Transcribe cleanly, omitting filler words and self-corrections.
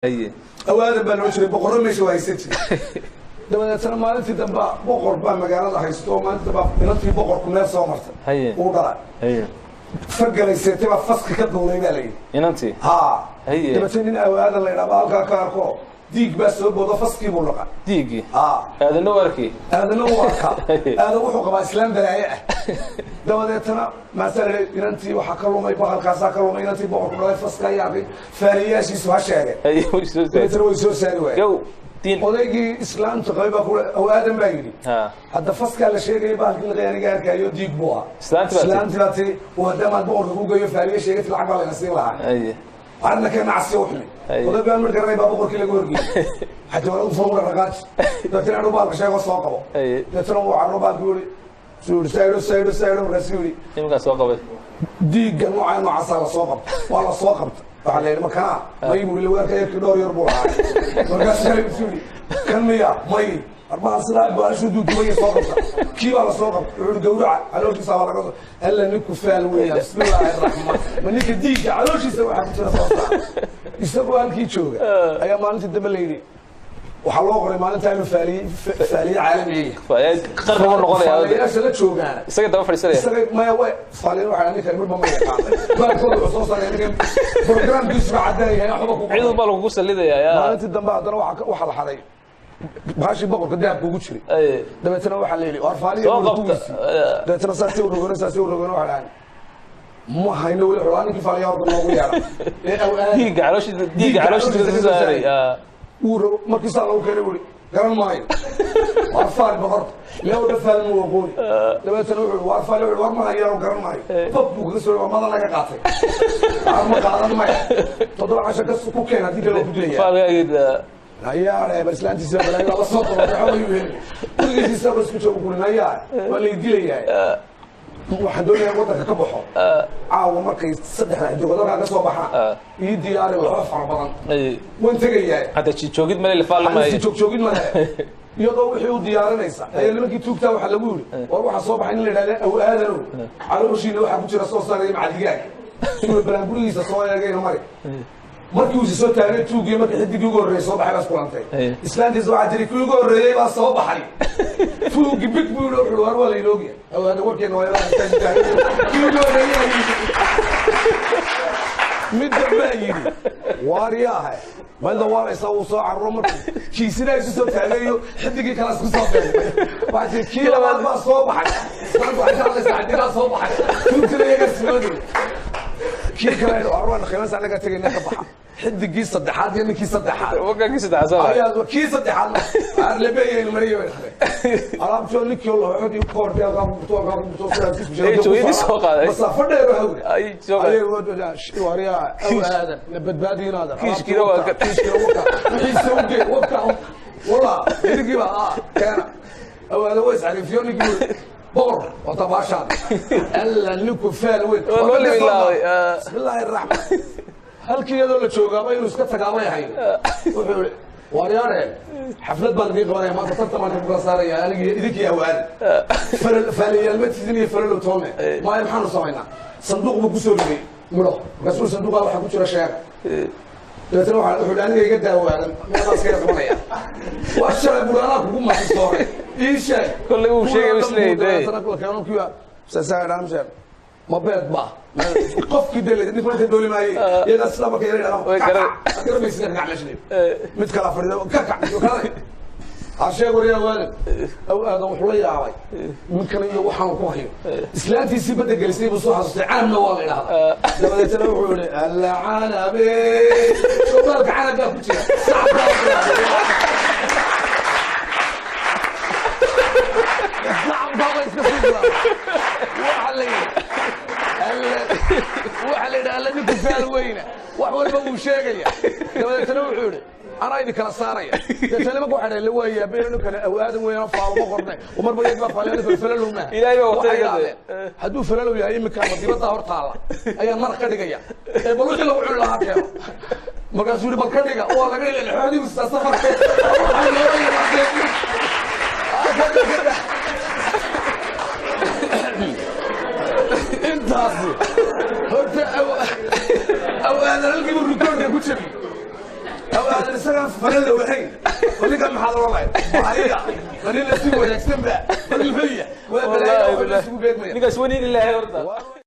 اي أوادم بنوشري بقرة مش وايستي دابا أنا ما أنت دابا بقر بقى مقالة حيستو ما أنت دابا نطي بقر كنا صامرت هي وقرا هي فقر يستي ما فسق كدولي بالي ينتي ها هي دابا تنين أوادم اللي نبى ألقى كاركو ديك بس بوضع فسقي بولقة ديجي هذا نوركي هذا نوركا هذا وحق ما إسلام بلايع دابا أنا مثلا ينتي وحكروا ما يبغى الكاسة كروا ما ينتي بقر كنا فسق يعني فارياش يسوى شارع اي وش يسوى شارع جو دين odaygii islaamta qayba ku oo aadan baa yiri hadda faska la sheegay baalkii la qeyn gaarkaayo diig buu ah islaamta wadama boqorka ku geeyo faaliye sheegay lacag baa la siin lahaa ay arna ka nacsi wuxni oday baan markaa reebaa boqorkii lagu horgeeyay hatta wala u furmo raqaaj dadna anu baalka sheego soo qabo dadna uu carro baalkii wali sayro rasuuli imka soo qabay diiga noocan noocaas la soo qabto waa la soo qabto وعلى المكان ما يقول لي وين كدور يربو مركز شاري بسوري كان ميا ماي 4 سنوات بقى شو دو دبي صوقه كي ولا صوقه عود جورع على شي صار لك هلا نكو فال ويا بسم الله الرحمن منك ديك على شي سوى حق ترى صوقه يسوى halkii jooga ayaa maalintii dambe leeyay waxa loo qoray maalinta inuu faaliye caalami qarbo noqonaya faaliyaasha la joogaan isaga daba fadhiisanaya isaga ma way faaliye waxa aan ka marba ma yaqaan ba koob soo saaray in program diisba cadeeyay waxba ku ciidan baa lagu salidaya maalintii dambe hadana waxa la xaday baashi boqorka daabka ugu jiray dabeetana waxa la yiri war faaliye dabeetana saasii u rogoona waxa aan ما هاي نقول حوالي كيف على يارد الله وياه ديق عروش تزاري markii saa lagu keenay wuri garan maayo waa faal boqor loo dhafal muu qoori dabeetana wuxuu waa faal wuxuu war ma hayo garan maayo babku ka soo wamada laga qaatay ma qaadan maayo todoba casho ka ku keenay hadii loo gudleeyahay faal ayaa baslaantiisa balay la soo qabay waxa uu yiri kurigiisa bas ku soo gurinaya wala dilayahay waxaan doonayaa wadanka ka baxo caawa markay saddexda xidigoodka ka soo baxaan ii diyaari wax fara badan waan tagayaa hadda joogid meel la faalmay joogid meel iyadoo wixii uu diyaarinaysa ayaa nimankii tuugta waxa lagu yiri war waxa soo baxay in la yiraahdo aw aadano calooshiina waxa ku jira soo saaray macalligaag soo balan gurigiisa soo eegayna mari markii uu soo taagay tuugii markii xidigii ugu horeeyay soo baxay bas kulantay islaantiisa waxa jiray kii ugu horeeyay baa soo baxay tuugii big buu wuxuu war wala iloogi aw aad warkeena waa kii ugu horeeyay mid baa yiri waariyaha banda waaraysa uu soo carro markii kiisina isu soo taagayo xidigii kala isku soo beelay waxa kii labaad baa soo baxay san waxa la saacadina soo baxay tuugtii iyaga soo كي كان أروان خمسة على قتيل نكبح حد كي صدحات يعني كي صدحات وكان كي صدحات صح أيوة كي صدحات أرلبيه المريء أرام شو لك يلا عادي يقار بيا قام بتوع أي شو يدي سوق هذا بس أفرد يروح أي سوق أيوة شو وريا أو هذا نبت بادي هذا كيش كده وكا كيش كده وكا والله يدي بقى كان أو هذا ويس عارف يوم يقول بور وطباشان الا نكو فال وين بسم الله الرحمن هل كي يدو لا جوغا انو اسك تغامay ahay wuxuu wariyare xaflad baan diiq waray ma tartan ma ku saaraya aniga idinki awaad faliyal ma tidini falalo toome ma ay maxaan sameynaa sanduuq buu ku soo dhigay miro rasuul sanduuqa waxa ku jira sheeg dadna waxa aniga iga daawaadan meelaas ka qabanaya waa shalay buraana kugu ma sooray إيش؟ كل يوم شيء مسلي ده. أنا كل كلام كيا سأسأل رامشر ما بيت با. قف كده اللي نفرت الدولة معي. يلا السلام كده يلا. أكيد بيصير قاعد شنو. متكلم فريدة كعك وكذا. عشان وريا والد أو هذا وحولي عاوي. ممكن يوحنا وكوهيو. إسلام في سبب الجلسة بصوح عام نوال هذا. لما يتنوعون العالمي. شو بالك عالم كذا. وحلي على نكو فال وينه وحول بو شيغيا دبا تنوعونه انا ايدي كلا ساريا تلما كو خدhay lawaya beenu kala awaadan weeyna faalo qornay umar baa yadba faalana falalo ma ilaahay waa waqtiga haduu falalo yahay imika dibada hortaala ayaa mar ka dhigaya ee bal wixii lagu cun lahaa keeno markaas uu bal ka dhiga oo laga ilaa xoodigu safarka intaasi horta أو أنا ألقي بالركود يا كوتشبي هذا السنة فرد وحين واللي كان محاضر والله وحقيقة فريد السوق يكسب بقى والمحية والله نقاش ونين الله يرضى